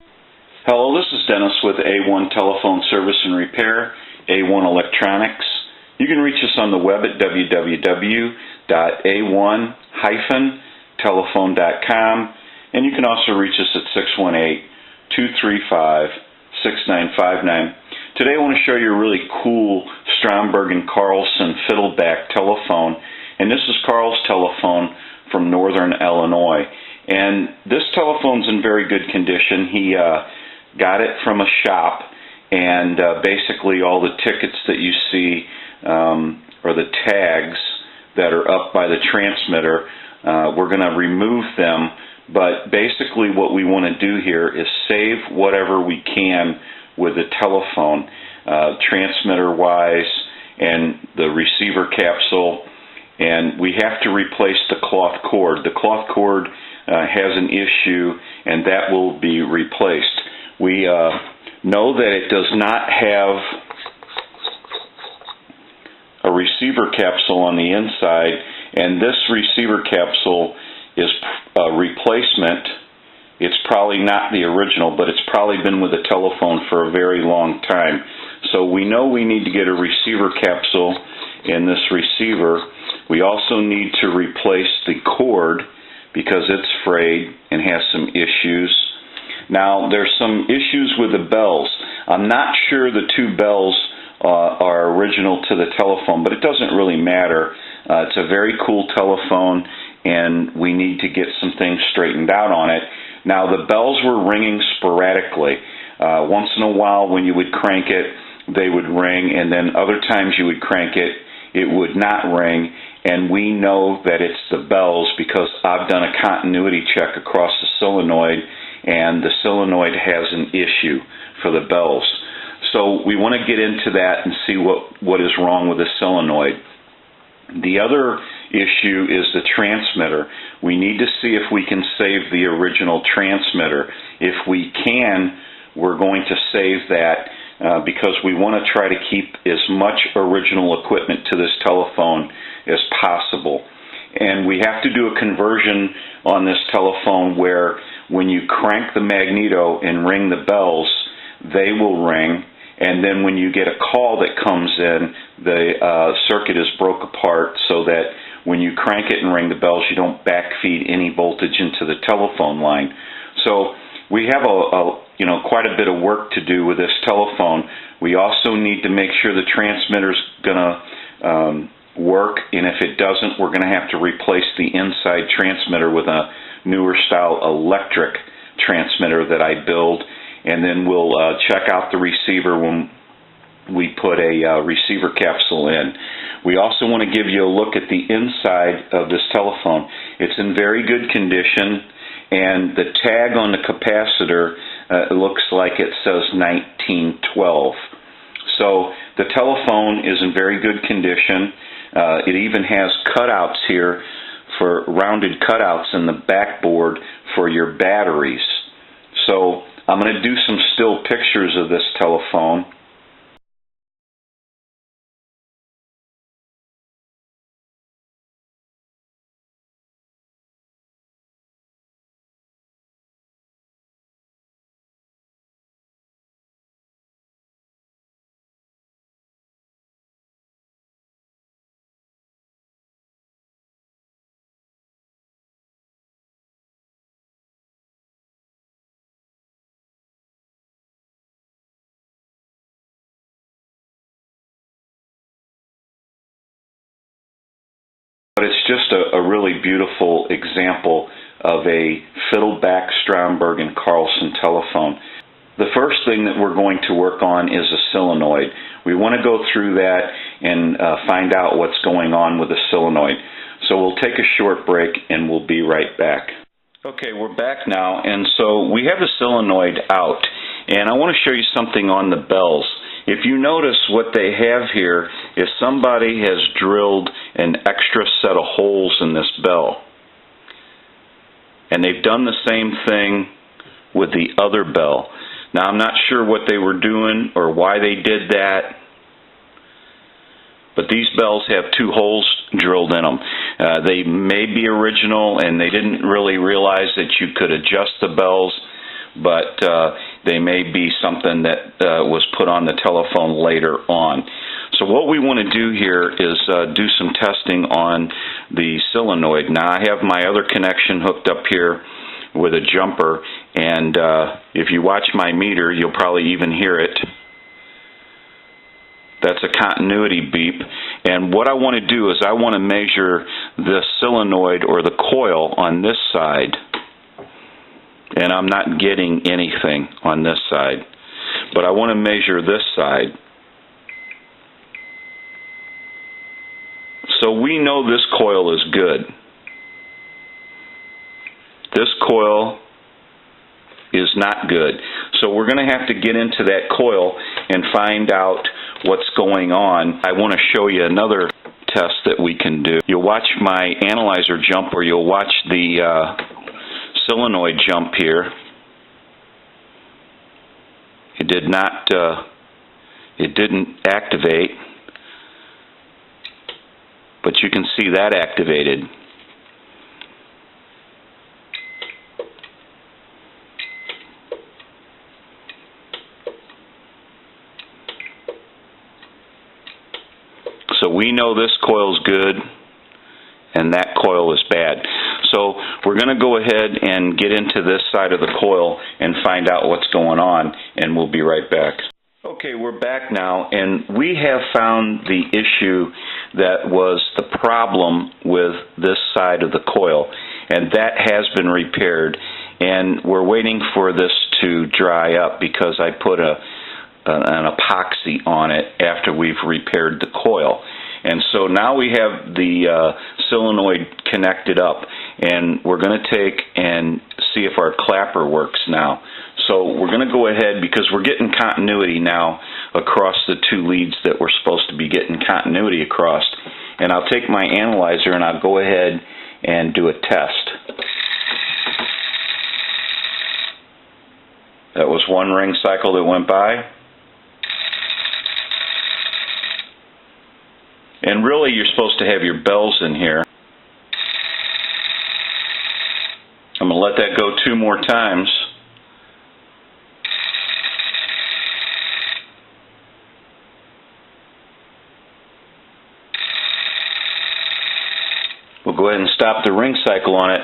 Hello, this is Dennis with A1 Telephone Service and Repair, A1 Electronics. You can reach us on the web at www.a1-telephone.com, and you can also reach us at 618-235-6959. Today I want to show you a really cool Stromberg Carlson fiddleback telephone, and this is Carl's telephone from Northern Illinois. And this telephone's in very good condition. He got it from a shop, and basically all the tickets that you see or the tags that are up by the transmitter, we're going to remove them, but basically what we want to do here is save whatever we can with the telephone, transmitter wise and the receiver capsule, and we have to replace the cloth cord. The cloth cord has an issue, and that will be replaced. We know that it does not have a receiver capsule on the inside, and this receiver capsule is a replacement. It's probably not the original, but it's probably been with the telephone for a very long time. So we know we need to get a receiver capsule in this receiver. We also need to replace the cord because it's frayed and has some issues. Now, there's some issues with the bells. I'm not sure the two bells are original to the telephone, but it doesn't really matter. It's a very cool telephone, and we need to get some things straightened out on it. Now, the bells were ringing sporadically. Once in a while, when you would crank it, they would ring, and then other times you would crank it, it would not ring. And we know that it's the bells because I've done a continuity check across the solenoid, and the solenoid has an issue for the bells. So we want to get into that and see what is wrong with the solenoid. The other issue is the transmitter. We need to see if we can save the original transmitter. If we can, we're going to save that because we want to try to keep as much original equipment to this telephone as possible. And we have to do a conversion on this telephone where when you crank the magneto and ring the bells, they will ring, and then when you get a call that comes in, the circuit is broke apart so that when you crank it and ring the bells, you don't backfeed any voltage into the telephone line. So we have quite a bit of work to do with this telephone. We also need to make sure the transmitter's going to work, and if it doesn't, we're going to have to replace the inside transmitter with a newer style electric transmitter that I build, and then we'll check out the receiver when we put a receiver capsule in. We also want to give you a look at the inside of this telephone. It's in very good condition, and the tag on the capacitor looks like it says 1912. So the telephone is in very good condition. It even has cutouts here, for rounded cutouts in the backboard for your batteries. So I'm going to do some still pictures of this telephone. But it's just a really beautiful example of a fiddleback Stromberg Carlson telephone. The first thing that we're going to work on is a solenoid. We want to go through that and find out what's going on with the solenoid. So we'll take a short break and we'll be right back. Okay, we're back now, and so we have the solenoid out, and I want to show you something on the bells. If you notice, what they have here is somebody has drilled an extra set of holes in this bell. And they've done the same thing with the other bell. Now, I'm not sure what they were doing or why they did that, but these bells have two holes drilled in them. They may be original, and they didn't really realize that you could adjust the bells, but they may be something that was put on the telephone later on. So what we want to do here is do some testing on the solenoid. Now I have my other connection hooked up here with a jumper, and if you watch my meter, you'll probably even hear it. That's a continuity beep. And what I want to do is I want to measure the solenoid or the coil on this side. And I'm not getting anything on this side. But I want to measure this side. So we know this coil is good. This coil is not good. So we're going to have to get into that coil and find out what's going on. I want to show you another test that we can do. You'll watch my analyzer jump, or you'll watch the solenoid jump here. It did not, it didn't activate, but you can see that activated. So we know this coil is good and that coil is bad. So we're going to go ahead and get into this side of the coil and find out what's going on, and we'll be right back. Okay, we're back now, and we have found the issue that was the problem with this side of the coil, and that has been repaired, and we're waiting for this to dry up because I put an epoxy on it after we've repaired the coil. And so now we have the solenoid connected up, and we're going to take and see if our clapper works now. So we're going to go ahead, because we're getting continuity now across the two leads that we're supposed to be getting continuity across. And I'll take my analyzer and I'll go ahead and do a test. That was one ring cycle that went by. And really, you're supposed to have your bells in here. I'm going to let that go 2 more times. We'll go ahead and stop the ring cycle on it.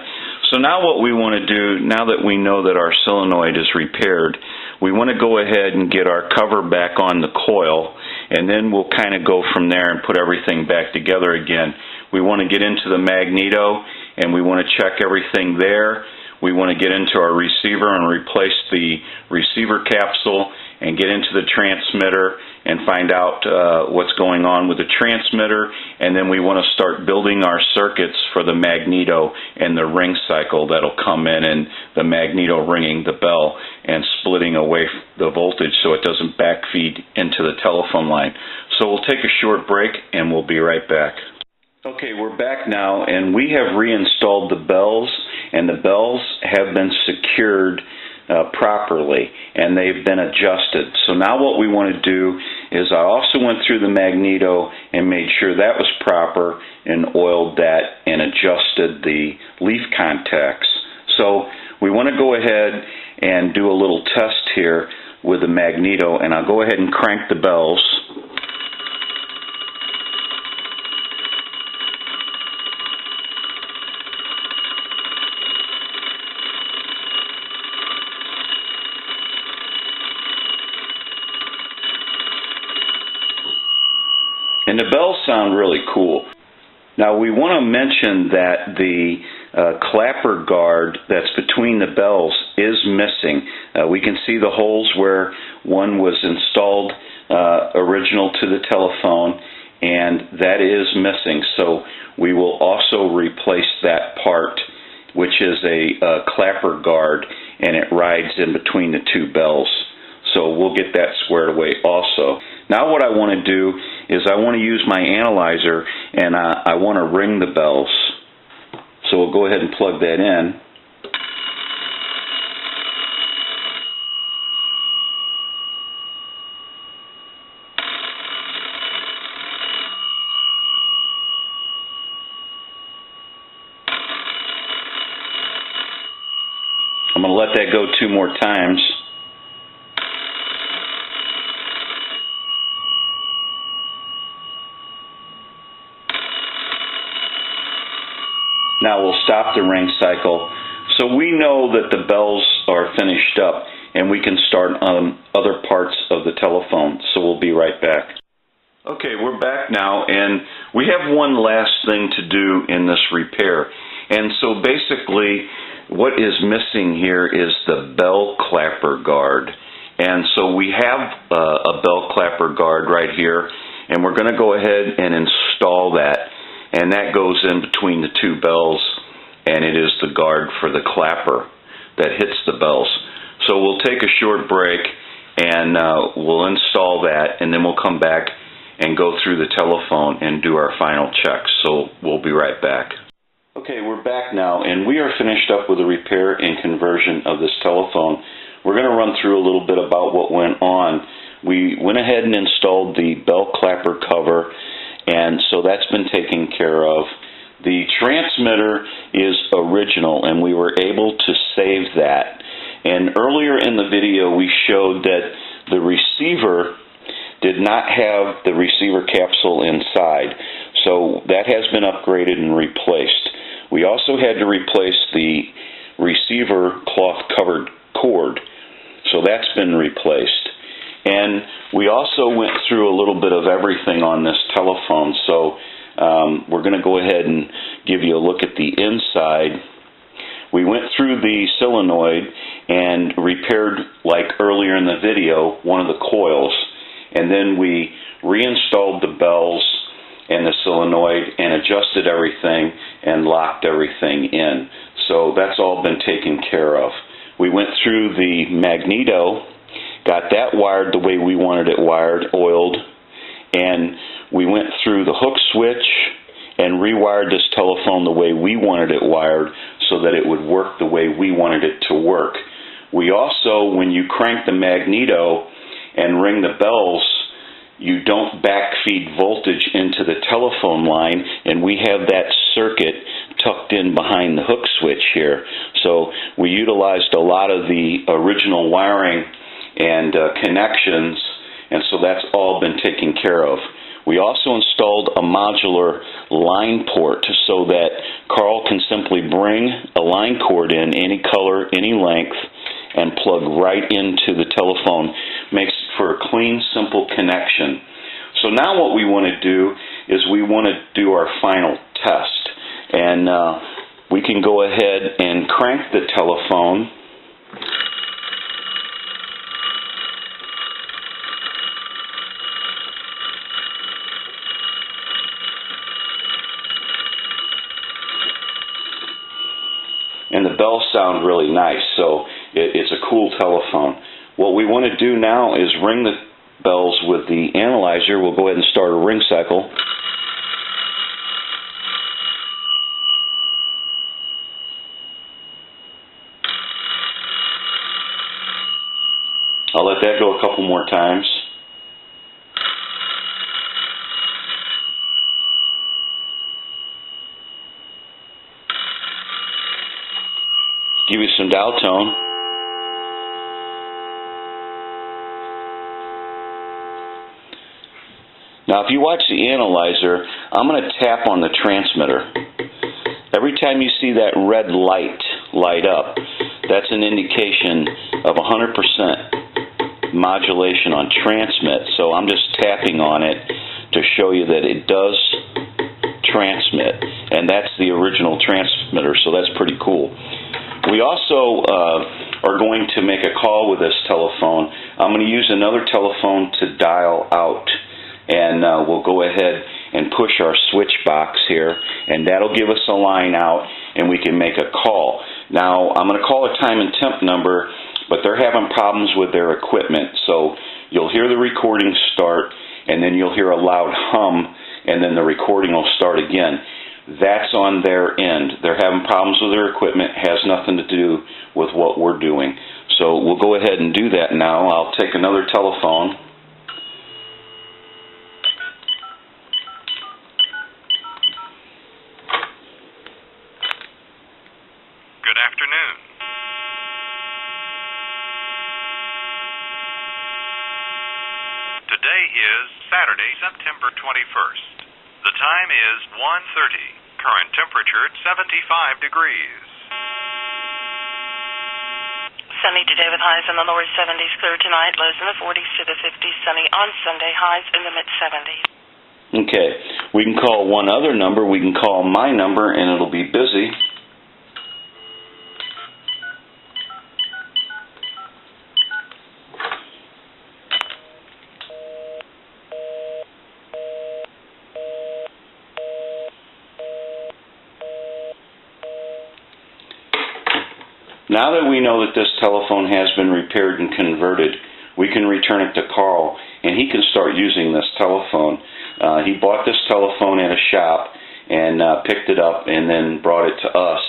So now what we want to do, now that we know that our solenoid is repaired, we want to go ahead and get our cover back on the coil, and then we'll kind of go from there and put everything back together again. We want to get into the magneto, and we want to check everything there. We want to get into our receiver and replace the receiver capsule, and get into the transmitter and find out what's going on with the transmitter, and then we want to start building our circuits for the magneto and the ring cycle that'll come in, and the magneto ringing the bell and splitting away the voltage so it doesn't backfeed into the telephone line. So we'll take a short break and we'll be right back. Okay, we're back now, and we have reinstalled the bells, and the bells have been secured properly, and they've been adjusted. So now what we want to do is, I also went through the magneto and made sure that was proper and oiled that and adjusted the leaf contacts. So we want to go ahead and do a little test here with the magneto, and I'll go ahead and crank the bells. And the bells sound really cool. Now we want to mention that the clapper guard that's between the bells is missing. We can see the holes where one was installed original to the telephone, and that is missing. So we will also replace that part, which is a clapper guard, and it rides in between the two bells. So we'll get that squared away also. Now what I want to do is I want to use my analyzer, and I want to ring the bells. So we'll go ahead and plug that in. I'm I'm going to let that go 2 more times. Now we'll stop the ring cycle. So we know that the bells are finished up and we can start on other parts of the telephone. So we'll be right back. Okay, we're back now, and we have one last thing to do in this repair. And so basically what is missing here is the bell clapper guard. And so we have a bell clapper guard right here, and we're going to go ahead and install that. And that goes in between the 2 bells, and it is the guard for the clapper that hits the bells. So we'll take a short break, and we'll install that, and then we'll come back and go through the telephone and do our final checks. So we'll be right back. Okay, we're back now, and we are finished up with the repair and conversion of this telephone. We're going to run through a little bit about what went on. We went ahead and installed the bell clapper cover, and so that's been taken care of. The transmitter is original, and we were able to save that. And earlier in the video, we showed that the receiver did not have the receiver capsule inside, so that has been upgraded and replaced. We also had to replace the receiver cloth covered cord, so that's been replaced. And we also went through a little bit of everything on this telephone, so we're going to go ahead and give you a look at the inside. We went through the solenoid and repaired, like earlier in the video, one of the coils. And then we reinstalled the bells and the solenoid and adjusted everything and locked everything in. So that's all been taken care of. We went through the magneto, got that wired the way we wanted it wired, oiled, and we went through the hook switch and rewired this telephone the way we wanted it wired so that it would work the way we wanted it to work. We also, when you crank the magneto and ring the bells, you don't backfeed voltage into the telephone line, and we have that circuit tucked in behind the hook switch here. So we utilized a lot of the original wiring and connections, and so that's all been taken care of. We also installed a modular line port so that Carl can simply bring a line cord in, any color, any length, and plug right into the telephone. Makes for a clean, simple connection. So now what we want to do is we want to do our final test. And we can go ahead and crank the telephone. And the bells sound really nice, so it's a cool telephone. What we want to do now is ring the bells with the analyzer. We'll go ahead and start a ring cycle. I'll let that go a couple more times. Give you some dial tone. Now if you watch the analyzer, I'm going to tap on the transmitter. Every time you see that red light light up, that's an indication of 100% modulation on transmit. So I'm just tapping on it to show you that it does transmit, and that's the original transmitter, so that's pretty cool. We also are going to make a call with this telephone. I'm going to use another telephone to dial out, and we'll go ahead and push our switch box here, and that'll give us a line out, and we can make a call. Now, I'm going to call a time and temp number, but they're having problems with their equipment, so you'll hear the recording start, and then you'll hear a loud hum, and then the recording will start again. That's on their end. They're having problems with their equipment. Has nothing to do with what we're doing. So we'll go ahead and do that now. I'll take another telephone. Good afternoon. is Saturday, September 21st. The time is 1:30. Current temperature 75 degrees. Sunny today with highs in the lower 70s, clear tonight, lows in the 40s to the 50s, sunny on Sunday, highs in the mid-70s. Okay, we can call one other number. We can call my number, and it'll be busy. Now that we know that this telephone has been repaired and converted, we can return it to Carl, and he can start using this telephone. He bought this telephone at a shop and picked it up and then brought it to us,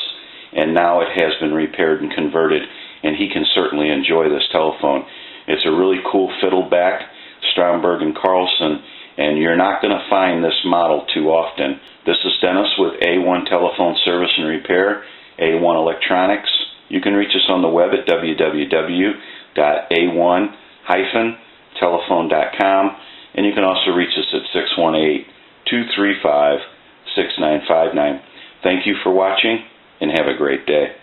and now it has been repaired and converted, and he can certainly enjoy this telephone. It's a really cool fiddleback, Stromberg and Carlson, and you're not going to find this model too often. This is Dennis with A1 Telephone Service and Repair, A1 Electronics. You can reach us on the web at www.a1-telephone.com, and you can also reach us at 618-235-6959. Thank you for watching, and have a great day.